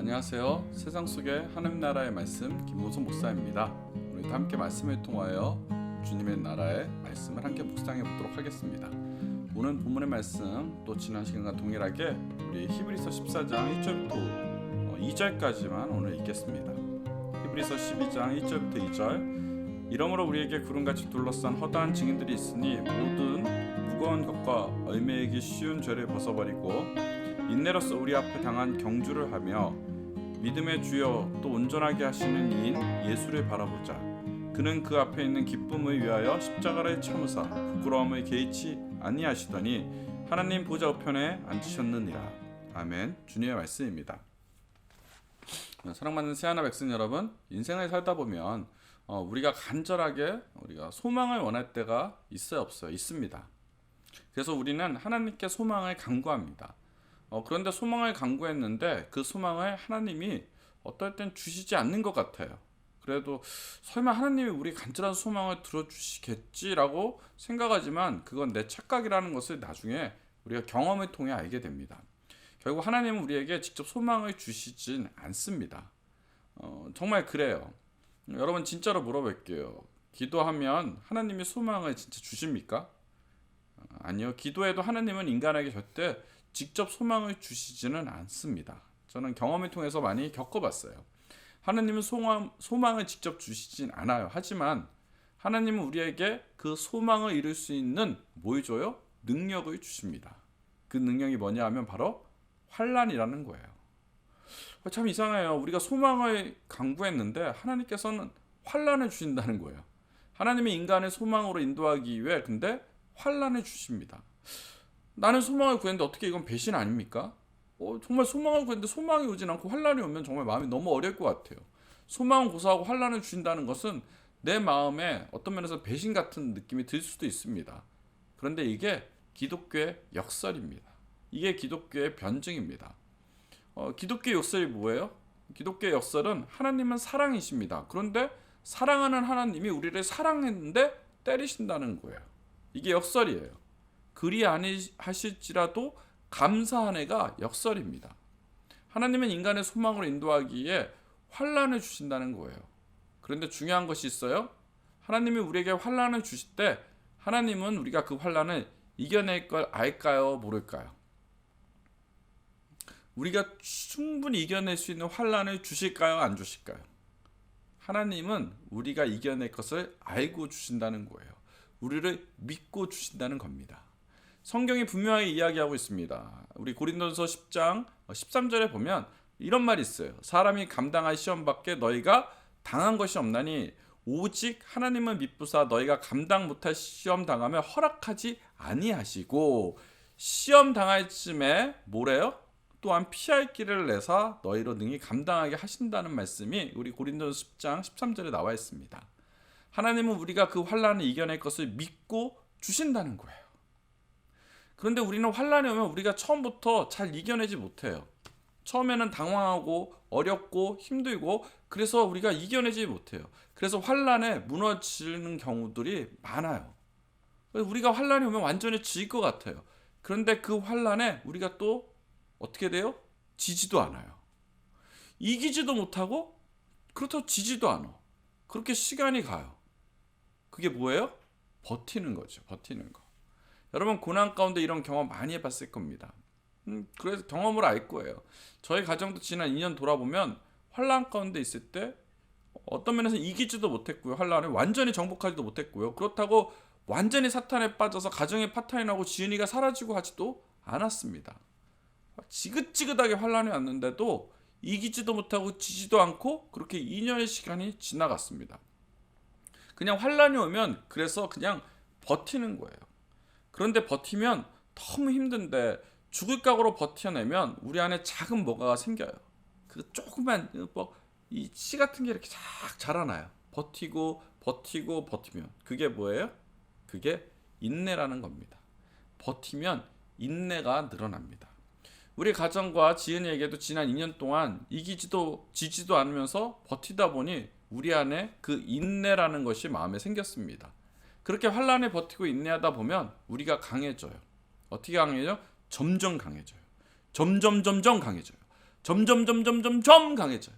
안녕하세요. 세상 속의 하나님 나라의 말씀 김문성 목사입니다. 오늘도 함께 말씀을 통하여 주님의 나라의 말씀을 함께 묵상해 보도록 하겠습니다. 오늘 본문의 말씀 또 지난 시간과 동일하게 우리 히브리서 14장 1절부터 2절까지만 오늘 읽겠습니다. 히브리서 12장 1절부터 2절. 이러므로 우리에게 구름같이 둘러싼 허다한 증인들이 있으니 모든 무거운 것과 얼매이기 쉬운 죄를 벗어버리고 인내로서 우리 앞에 당한 경주를 하며 믿음의 주여 또 온전하게 하시는 이인 예수를 바라보자. 그는 그 앞에 있는 기쁨을 위하여 십자가를 참으사 부끄러움을 개의치 아니하시더니 하나님 보좌 우편에 앉으셨느니라. 아멘. 주님의 말씀입니다. 사랑받는 새하나 백성 여러분, 인생을 살다 보면 우리가 간절하게 우리가 소망을 원할 때가 있어요, 없어요? 있습니다. 그래서 우리는 하나님께 소망을 간구합니다. 그런데 소망을 간구했는데 그 소망을 하나님이 어떨 땐 주시지 않는 것 같아요. 그래도 설마 하나님이 우리 간절한 소망을 들어주시겠지라고 생각하지만 그건 내 착각이라는 것을 나중에 우리가 경험을 통해 알게 됩니다. 결국 하나님은 우리에게 직접 소망을 주시진 않습니다. 정말 그래요. 여러분 진짜로 물어볼게요. 기도하면 하나님이 소망을 진짜 주십니까? 아니요. 기도해도 하나님은 인간에게 절대 직접 소망을 주시지는 않습니다. 저는 경험을 통해서 많이 겪어봤어요. 하나님은 소망을 직접 주시진 않아요. 하지만 하나님은 우리에게 그 소망을 이룰 수 있는 뭘 줘요? 능력을 주십니다. 그 능력이 뭐냐 하면 바로 환난이라는 거예요. 참 이상해요. 우리가 소망을 간구했는데 하나님께서는 환난을 주신다는 거예요. 하나님이 인간을 소망으로 인도하기 위해 근데 환난을 주십니다. 나는 소망을 구했는데 어떻게 이건 배신 아닙니까? 정말 소망을 구했는데 소망이 오진 않고 환난이 오면 정말 마음이 너무 어려울 것 같아요. 소망은 고사하고 환난을 주신다는 것은 내 마음에 어떤 면에서 배신 같은 느낌이 들 수도 있습니다. 그런데 이게 기독교의 역설입니다. 이게 기독교의 변증입니다. 기독교의 역설이 뭐예요? 기독교의 역설은 하나님은 사랑이십니다. 그런데 사랑하는 하나님이 우리를 사랑했는데 때리신다는 거예요. 이게 역설이에요. 그리 아니하실지라도 감사한 애가 역설입니다. 하나님은 인간의 소망으로 인도하기에 환난을 주신다는 거예요. 그런데 중요한 것이 있어요. 하나님이 우리에게 환난을 주실 때 하나님은 우리가 그 환난을 이겨낼 걸 알까요? 모를까요? 우리가 충분히 이겨낼 수 있는 환난을 주실까요? 안 주실까요? 하나님은 우리가 이겨낼 것을 알고 주신다는 거예요. 우리를 믿고 주신다는 겁니다. 성경이 분명하게 이야기하고 있습니다. 우리 고린도전서 10장 13절에 보면 이런 말이 있어요. 사람이 감당할 시험밖에 너희가 당한 것이 없나니 오직 하나님은 미쁘사 너희가 감당 못할 시험 당하면 허락하지 아니하시고 시험 당할 쯤에 뭐래요? 또한 피할 길을 내사 너희로 능히 감당하게 하신다는 말씀이 우리 고린도전서 10장 13절에 나와 있습니다. 하나님은 우리가 그 환난을 이겨낼 것을 믿고 주신다는 거예요. 그런데 우리는 환난이 오면 우리가 처음부터 잘 이겨내지 못해요. 처음에는 당황하고 어렵고 힘들고 그래서 우리가 이겨내지 못해요. 그래서 환난에 무너지는 경우들이 많아요. 우리가 환난이 오면 완전히 질 것 같아요. 그런데 그 환난에 우리가 또 어떻게 돼요? 지지도 않아요. 이기지도 못하고 그렇다고 지지도 않아. 그렇게 시간이 가요. 그게 뭐예요? 버티는 거죠. 버티는 거. 여러분 고난 가운데 이런 경험 많이 해봤을 겁니다. 그래서 경험을 알 거예요. 저희 가정도 지난 2년 돌아보면 환난 가운데 있을 때 어떤 면에서 이기지도 못했고요. 환난을 완전히 정복하지도 못했고요. 그렇다고 완전히 사탄에 빠져서 가정의 파탄이 나고 지은이가 사라지고 하지도 않았습니다. 지긋지긋하게 환난이 왔는데도 이기지도 못하고 지지도 않고 그렇게 2년의 시간이 지나갔습니다. 그냥 환난이 오면 그래서 그냥 버티는 거예요. 그런데 버티면 너무 힘든데 죽을 각오로 버텨내면 우리 안에 작은 뭐가 생겨요. 그 조그만 이 씨 같은 게 이렇게 쫙 자라나요. 버티고 버티면 그게 뭐예요? 그게 인내라는 겁니다. 버티면 인내가 늘어납니다. 우리 가정과 지은이에게도 지난 2년 동안 이기지도 지지도 않으면서 버티다 보니 우리 안에 그 인내라는 것이 마음에 생겼습니다. 그렇게 환난에 버티고 인내하다 보면 우리가 강해져요. 어떻게 강해져요? 점점 강해져요. 점점 강해져요. 점점 강해져요.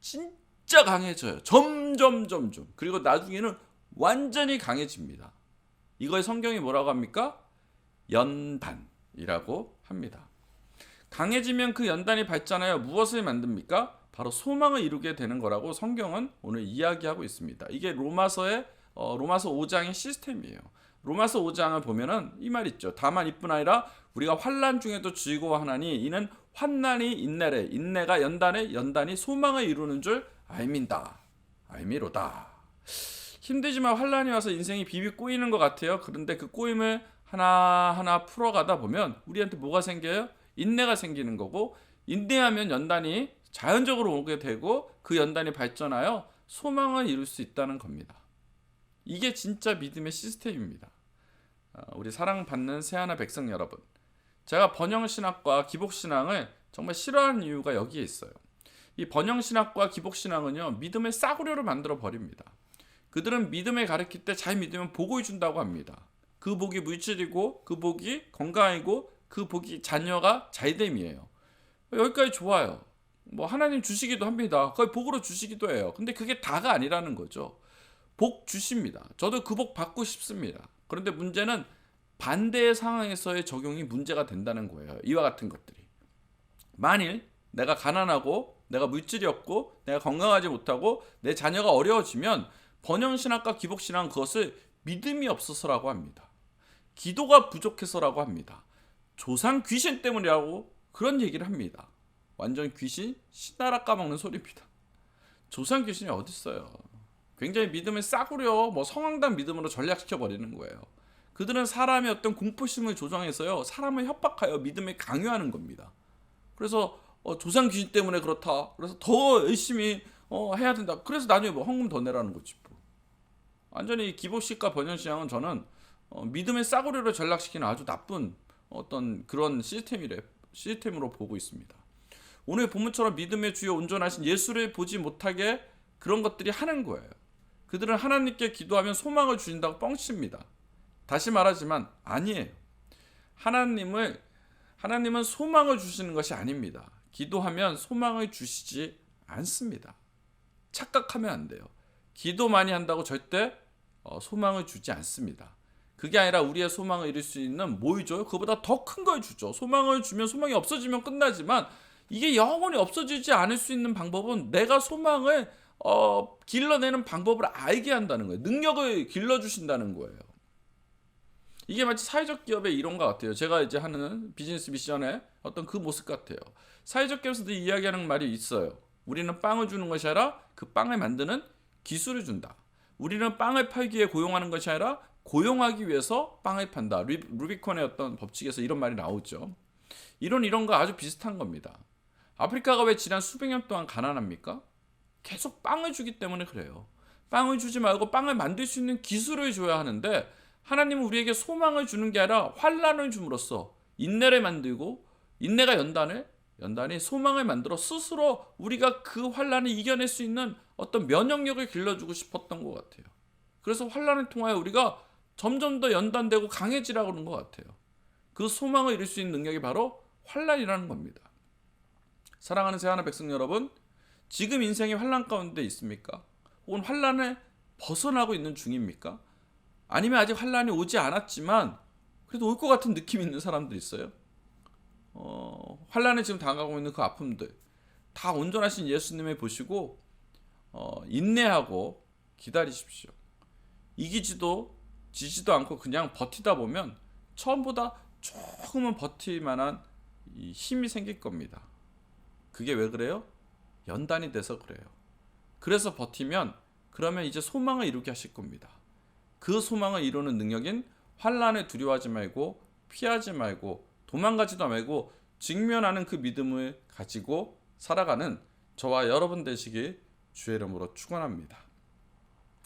진짜 강해져요. 점점. 그리고 나중에는 완전히 강해집니다. 이걸 성경이 뭐라고 합니까? 연단이라고 합니다. 강해지면 그 연단이 밟잖아요. 무엇을 만듭니까? 바로 소망을 이루게 되는 거라고 성경은 오늘 이야기하고 있습니다. 이게 로마서 5장의 시스템이에요. 로마서 5장을 보면은 이 말 있죠. 다만 이뿐 아니라 우리가 환난 중에도 즐거워하나니 이는 환난이 인내래, 인내가 연단에, 연단이 소망을 이루는 줄 알미로다. 힘들지만 환난이 와서 인생이 비비 꼬이는 것 같아요. 그런데 그 꼬임을 하나하나 풀어가다 보면 우리한테 뭐가 생겨요? 인내가 생기는 거고, 인내하면 연단이 자연적으로 오게 되고 그 연단이 발전하여 소망을 이룰 수 있다는 겁니다. 이게 진짜 믿음의 시스템입니다. 우리 사랑받는 새하나 백성 여러분, 제가 번영신학과 기복신앙을 정말 싫어하는 이유가 여기에 있어요. 이 번영신학과 기복신앙은요, 믿음의 싸구려를 만들어 버립니다. 그들은 믿음을 가르칠 때 잘 믿으면 복을 준다고 합니다. 그 복이 물질이고, 그 복이 건강이고, 그 복이 자녀가 잘됨이에요. 여기까지 좋아요. 뭐 하나님 주시기도 합니다. 거의 복으로 주시기도 해요. 근데 그게 다가 아니라는 거죠. 복 주십니다. 저도 그 복 받고 싶습니다. 그런데 문제는 반대의 상황에서의 적용이 문제가 된다는 거예요. 이와 같은 것들이. 만일 내가 가난하고 내가 물질이 없고 내가 건강하지 못하고 내 자녀가 어려워지면 번영신학과 기복신학은 그것을 믿음이 없어서라고 합니다. 기도가 부족해서라고 합니다. 조상 귀신 때문이라고 그런 얘기를 합니다. 완전 귀신 신나라 까먹는 소리입니다. 조상 귀신이 어디 있어요? 굉장히 믿음을 싸구려 성황당 믿음으로 전략시켜 버리는 거예요. 그들은 사람의 어떤 공포심을 조장해서요, 사람을 협박하여 믿음을 강요하는 겁니다. 그래서 조상 귀신 때문에 그렇다. 그래서 더 열심히 해야 된다. 그래서 나중에 헌금 더 내라는 거지. 완전히 기복신과 번영신앙은 저는 믿음의 싸구려를 전락시키는 아주 나쁜 어떤 그런 시스템으로 보고 있습니다. 오늘 본문처럼 믿음의 주요 온전하신 예수를 보지 못하게 그런 것들이 하는 거예요. 그들은 하나님께 기도하면 소망을 주신다고 뻥칩니다. 다시 말하지만 아니에요. 하나님은 소망을 주시는 것이 아닙니다. 기도하면 소망을 주시지 않습니다. 착각하면 안 돼요. 기도 많이 한다고 절대 소망을 주지 않습니다. 그게 아니라 우리의 소망을 이룰 수 있는 뭘 줘요? 그보다 더 큰 걸 주죠. 소망을 주면 소망이 없어지면 끝나지만 이게 영원히 없어지지 않을 수 있는 방법은 내가 소망을 길러내는 방법을 알게 한다는 거예요. 능력을 길러주신다는 거예요. 이게 마치 사회적 기업의 이론과 같아요. 제가 이제 하는 비즈니스 미션의 어떤 그 모습 같아요. 사회적 기업에서도 이야기하는 말이 있어요. 우리는 빵을 주는 것이 아니라 그 빵을 만드는 기술을 준다. 우리는 빵을 팔기 위해 고용하는 것이 아니라 고용하기 위해서 빵을 판다. 루비콘의 어떤 법칙에서 이런 말이 나오죠. 이론과 아주 비슷한 겁니다. 아프리카가 왜 지난 수백 년 동안 가난합니까? 계속 빵을 주기 때문에 그래요. 빵을 주지 말고 빵을 만들 수 있는 기술을 줘야 하는데, 하나님은 우리에게 소망을 주는 게 아니라 환난을 줌으로써 인내를 만들고, 인내가 연단이 소망을 만들어 스스로 우리가 그 환난을 이겨낼 수 있는 어떤 면역력을 길러주고 싶었던 것 같아요. 그래서 환난을 통하여 우리가 점점 더 연단되고 강해지라고 그런 것 같아요. 그 소망을 이룰 수 있는 능력이 바로 환난이라는 겁니다. 사랑하는 새하나 백성 여러분, 지금 인생의 환난 가운데 있습니까? 혹은 환난에 벗어나고 있는 중입니까? 아니면 아직 환난이 오지 않았지만 그래도 올 것 같은 느낌이 있는 사람들 있어요? 환난에 지금 당하고 있는 그 아픔들 다 온전하신 예수님을 보시고 인내하고 기다리십시오. 이기지도 지지도 않고 그냥 버티다 보면 처음보다 조금은 버틸 만한 이 힘이 생길 겁니다. 그게 왜 그래요? 연단이 돼서 그래요. 그래서 버티면 그러면 이제 소망을 이루게 하실 겁니다. 그 소망을 이루는 능력인 환난을 두려워하지 말고 피하지 말고 도망가지도 말고 직면하는 그 믿음을 가지고 살아가는 저와 여러분 되시길 주의 이름으로 축원합니다.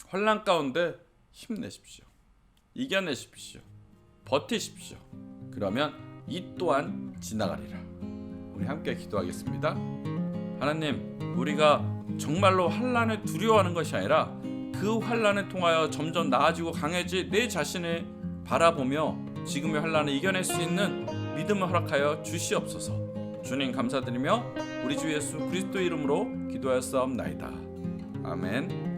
환난 가운데 힘내십시오. 이겨내십시오. 버티십시오. 그러면 이 또한 지나가리라. 우리 함께 기도하겠습니다. 하나님, 우리가 정말로 환난을 두려워하는 것이 아니라 그 환난을 통하여 점점 나아지고 강해질 내 자신을 바라보며 지금의 환난을 이겨낼 수 있는 믿음을 허락하여 주시옵소서. 주님 감사드리며 우리 주 예수 그리스도 이름으로 기도하였사옵나이다. 아멘.